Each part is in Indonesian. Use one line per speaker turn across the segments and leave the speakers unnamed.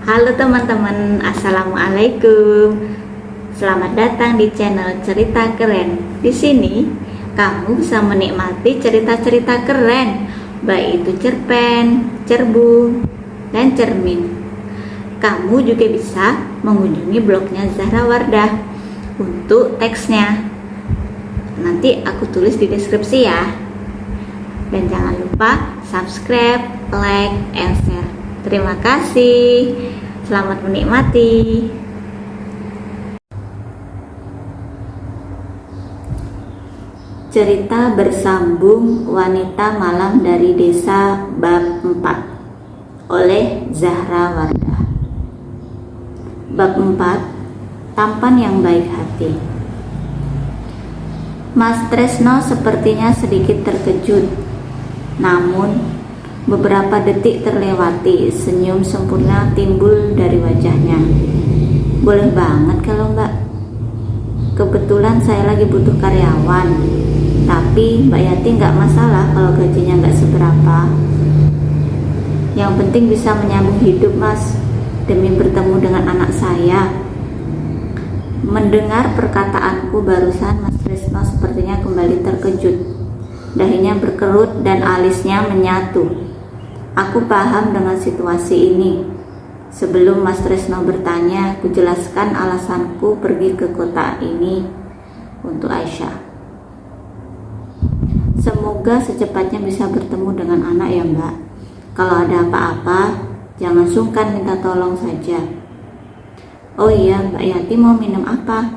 Halo teman-teman, assalamualaikum. Selamat datang di channel Cerita Keren. Di sini kamu bisa menikmati cerita-cerita keren, baik itu cerpen, cerbu, dan cermin. Kamu juga bisa mengunjungi blognya Zahra Wardah untuk teksnya. Nanti aku tulis di deskripsi ya. Dan jangan lupa subscribe, like, and share. Terima kasih. Selamat menikmati. Cerita bersambung Wanita Malam dari Desa bab 4 oleh Zahra Wardah. Bab 4, Tampan yang Baik Hati. Mas Tresno sepertinya sedikit terkejut. Namun beberapa detik terlewati, senyum sempurna timbul dari wajahnya. Boleh banget kalau mbak. Kebetulan saya lagi butuh karyawan. Tapi Mbak Yati nggak masalah kalau gajinya nggak seberapa. Yang penting bisa menyambung hidup mas, demi bertemu dengan anak saya. Mendengar perkataanku barusan, Mas Tresno sepertinya kembali terkejut. Dahinya berkerut dan alisnya menyatu. Aku paham dengan situasi ini. Sebelum Mas Tresno bertanya, kujelaskan alasanku pergi ke kota ini untuk Aisyah. Semoga secepatnya bisa bertemu dengan anak ya mbak. Kalau ada apa-apa, jangan sungkan minta tolong saja. Oh iya, Mbak Yati mau minum apa?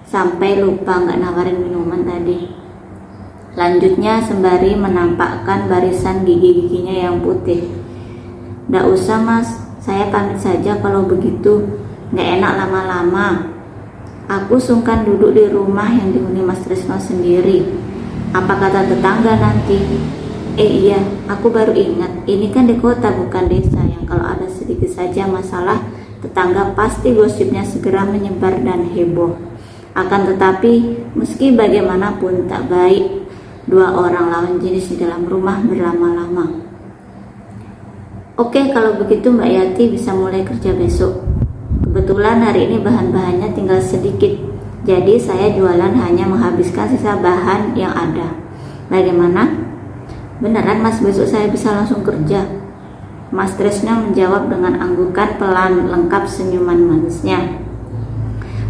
Sampai lupa nggak nawarin minuman tadi. Lanjutnya sembari menampakkan barisan gigi-giginya yang putih. Nggak usah mas, saya pamit saja kalau begitu. Nggak enak lama-lama. Aku sungkan duduk di rumah yang dihuni Mas Tresno sendiri. Apa kata tetangga nanti? Iya, aku baru ingat, ini kan di kota bukan desa yang kalau ada sedikit saja masalah, tetangga pasti gosipnya segera menyebar dan heboh. Akan tetapi, meski bagaimanapun tak baik dua orang lawan jenis di dalam rumah berlama-lama. Oke, kalau begitu Mbak Yati bisa mulai kerja besok. Kebetulan hari ini bahan-bahannya tinggal sedikit, jadi saya jualan hanya menghabiskan sisa bahan yang ada. Bagaimana? Beneran mas, besok saya bisa langsung kerja? Mas Tresno menjawab dengan anggukan pelan lengkap senyuman manisnya.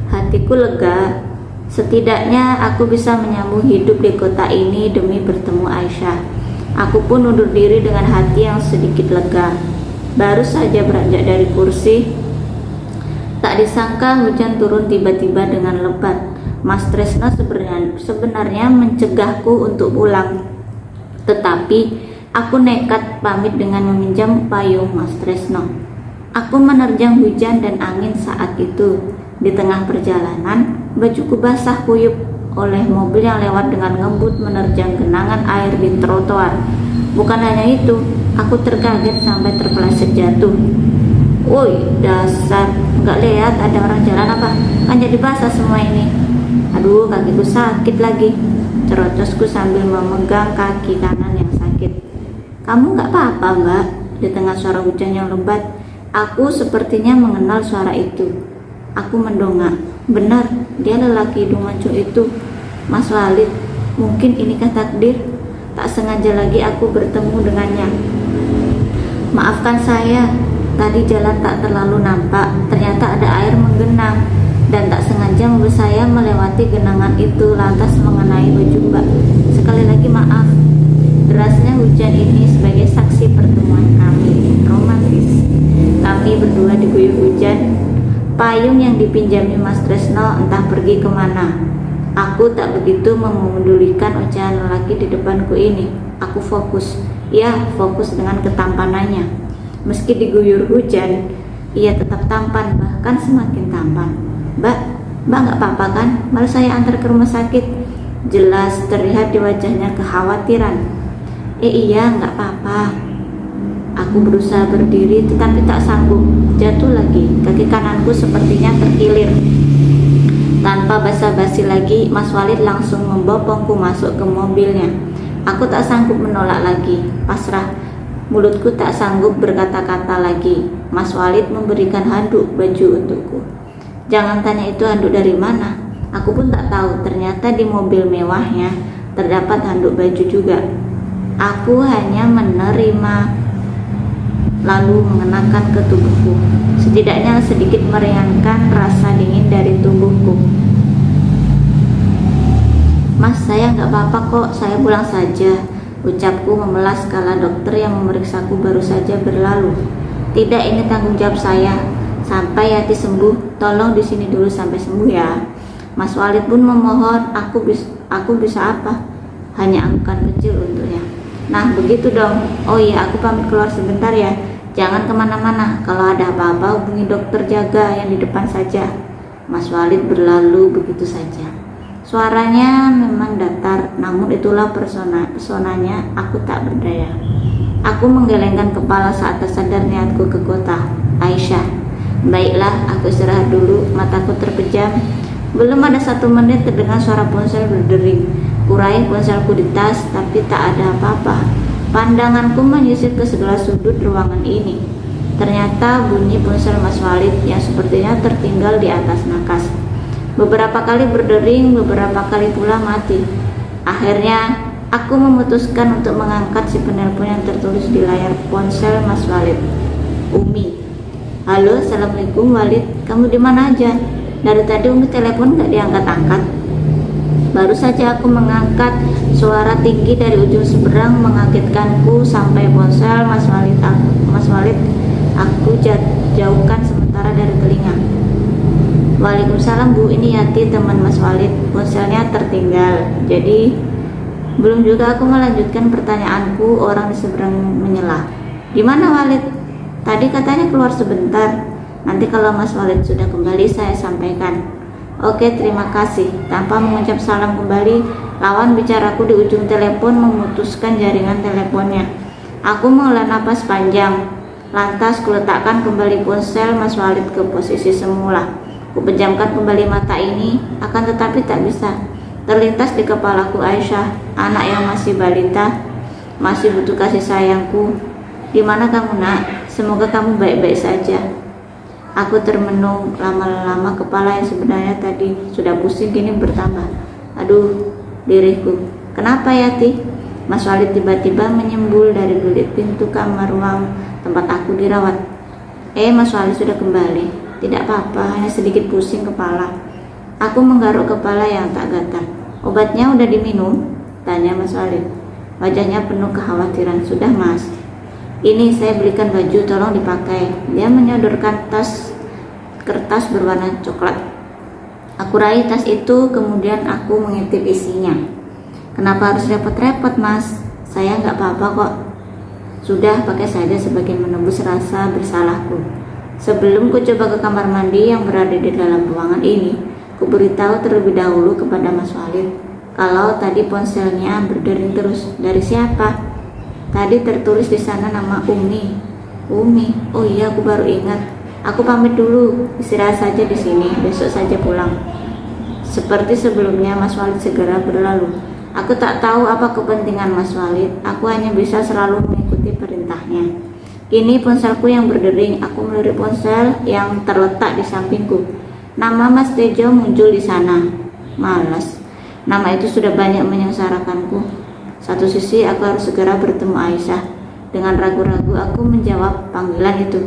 Hatiku lega. Setidaknya aku bisa menyambung hidup di kota ini demi bertemu Aisyah. Aku pun undur diri dengan hati yang sedikit lega. Baru saja beranjak dari kursi, tak disangka hujan turun tiba-tiba dengan lebat. Mas Tresno sebenarnya mencegahku untuk pulang. Tetapi aku nekat pamit dengan meminjam payung Mas Tresno. Aku menerjang hujan dan angin saat itu. Di tengah perjalanan, bajuku basah kuyup oleh mobil yang lewat dengan ngebut menerjang genangan air di trotoar. Bukan hanya itu, aku terkaget sampai terpeleset jatuh. Woi, dasar, nggak lihat ada orang jalan apa? Kan jadi basah semua ini. Aduh, kakiku sakit lagi. Cerocosku sambil memegang kaki kanan yang sakit. Kamu nggak apa-apa mbak? Di tengah suara hujan yang lebat, aku sepertinya mengenal suara itu. Aku mendongak. Benar, dia lelaki hidung mancung itu, Mas Walid. Mungkin inikah takdir? Tak sengaja lagi aku bertemu dengannya. Maafkan saya, tadi jalan tak terlalu nampak. Ternyata ada air menggenang dan tak sengaja mobil saya melewati genangan itu lantas mengenai baju mbak. Sekali lagi maaf. Derasnya hujan ini sebagai saksi pertemuan kami. Romantis. Kami berdua diguyur hujan. Payung yang dipinjami Mas Tresno entah pergi kemana. Aku tak begitu memedulikan ocehan lelaki di depanku ini. Aku fokus. Ya, fokus dengan ketampanannya. Meski diguyur hujan, ia tetap tampan, bahkan semakin tampan. Mbak nggak apa-apa kan? Mari saya antar ke rumah sakit. Jelas terlihat di wajahnya kekhawatiran. Iya, nggak apa-apa. Aku berusaha berdiri tetapi tak sanggup. Jatuh lagi. Kaki kananku sepertinya terkilir. Tanpa basa-basi lagi, Mas Walid langsung membopongku masuk ke mobilnya. Aku tak sanggup menolak lagi. Pasrah. Mulutku tak sanggup berkata-kata lagi. Mas Walid memberikan handuk baju untukku. Jangan tanya itu handuk dari mana. Aku pun tak tahu, ternyata di mobil mewahnya terdapat handuk baju juga. Aku hanya menerima lalu mengenakan ke tubuhku. Setidaknya sedikit meringankan rasa dingin dari tubuhku. Mas, saya nggak apa-apa kok, saya pulang saja, ucapku memelas kala dokter yang memeriksaku baru saja berlalu. Tidak, ini tanggung jawab saya. Sampai Yati sembuh, tolong di sini dulu sampai sembuh ya. Mas Walid pun memohon, aku bisa apa? Hanya angkat kecil untuknya. Nah, begitu dong. Oh iya, aku pamit keluar sebentar ya. Jangan kemana-mana. Kalau ada apa-apa hubungi dokter jaga yang di depan saja. Mas Walid berlalu begitu saja. Suaranya memang datar, namun itulah pesonanya. Aku tak berdaya. Aku menggelengkan kepala saat tersadar niatku ke kota. Aisyah, baiklah, aku istirahat dulu. Mataku terpejam. Belum ada 1 menit terdengar suara ponsel berdering. Kuraih ponselku di tas, tapi tak ada apa-apa. Pandanganku menyisir ke segala sudut ruangan ini. Ternyata bunyi ponsel Mas Walid yang sepertinya tertinggal di atas nakas. Beberapa kali berdering, beberapa kali pula mati. Akhirnya, aku memutuskan untuk mengangkat si penelpon yang tertulis di layar ponsel Mas Walid. Umi. Halo, assalamualaikum Walid. Kamu di mana aja? Dari tadi Umi telepon gak diangkat-angkat. Baru saja aku mengangkat, suara tinggi dari ujung seberang mengagetkanku sampai ponsel Mas Walid aku jauhkan sementara dari telinga. Waalaikumsalam Bu, ini Yati teman Mas Walid. Ponselnya tertinggal. Jadi belum juga aku melanjutkan pertanyaanku, orang di seberang menyela. Di mana Walid? Tadi katanya keluar sebentar. Nanti kalau Mas Walid sudah kembali saya sampaikan. Oke, terima kasih. Tanpa mengucap salam kembali, lawan bicaraku di ujung telepon memutuskan jaringan teleponnya. Aku menghela napas panjang. Lantas kuletakkan kembali ponsel Mas Walid ke posisi semula. Kupejamkan kembali mata ini, akan tetapi tak bisa. Terlintas di kepalaku Aisyah, anak yang masih balita, masih butuh kasih sayangku. Di mana kamu nak? Semoga kamu baik-baik saja. Aku termenung, lama-lama kepala yang sebenarnya tadi sudah pusing kini bertambah. Aduh, diriku. Kenapa Yati? Mas Walid tiba-tiba menyembul dari bilik pintu kamar ruang tempat aku dirawat. Mas Walid sudah kembali. Tidak apa-apa, hanya sedikit pusing kepala. Aku menggaruk kepala yang tak gatal. Obatnya udah diminum? Tanya Mas Walid. Wajahnya penuh kekhawatiran. Sudah Mas. Ini saya belikan baju, tolong dipakai. Dia menyodorkan kertas berwarna coklat. Aku raih tas itu, kemudian aku mengintip isinya. Kenapa harus repot-repot Mas? Saya nggak apa-apa kok. Sudah, pakai saja sebagai menembus rasa bersalahku. Sebelum ku coba ke kamar mandi yang berada di dalam ruangan ini, ku beritahu terlebih dahulu kepada Mas Walid kalau tadi ponselnya berdering terus. Dari siapa? Tadi tertulis di sana nama Umi. Umi? Oh iya, aku baru ingat. Aku pamit dulu, istirahat saja di sini, besok saja pulang. Seperti sebelumnya, Mas Walid segera berlalu. Aku tak tahu apa kepentingan Mas Walid. Aku hanya bisa selalu mengikuti perintahnya. Kini ponselku yang berdering, aku melirik ponsel yang terletak di sampingku. Nama Mas Tejo muncul di sana. Malas. Nama itu sudah banyak menyengsarakanku. Satu sisi aku harus segera bertemu Aisyah. Dengan ragu-ragu aku menjawab panggilan itu.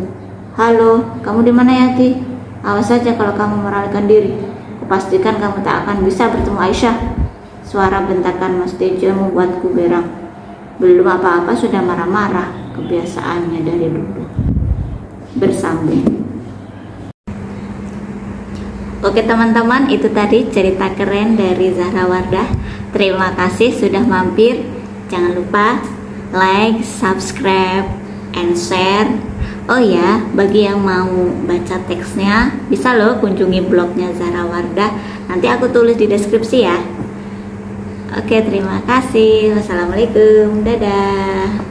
Halo, kamu di mana Yati? Awas saja kalau kamu melarikan diri. Kupastikan kamu tak akan bisa bertemu Aisyah. Suara bentakan Mas Tejo membuatku berang. Belum apa-apa sudah marah-marah. Kebiasaannya dari dulu. Bersambung. Oke teman-teman, itu tadi cerita keren dari Zahra Wardah. Terima kasih sudah mampir. Jangan lupa like, subscribe, and share. Oh ya, bagi yang mau baca teksnya, bisa loh kunjungi blognya Zahra Wardah. Nanti aku tulis di deskripsi ya. Oke, terima kasih. Wassalamualaikum. Dadah.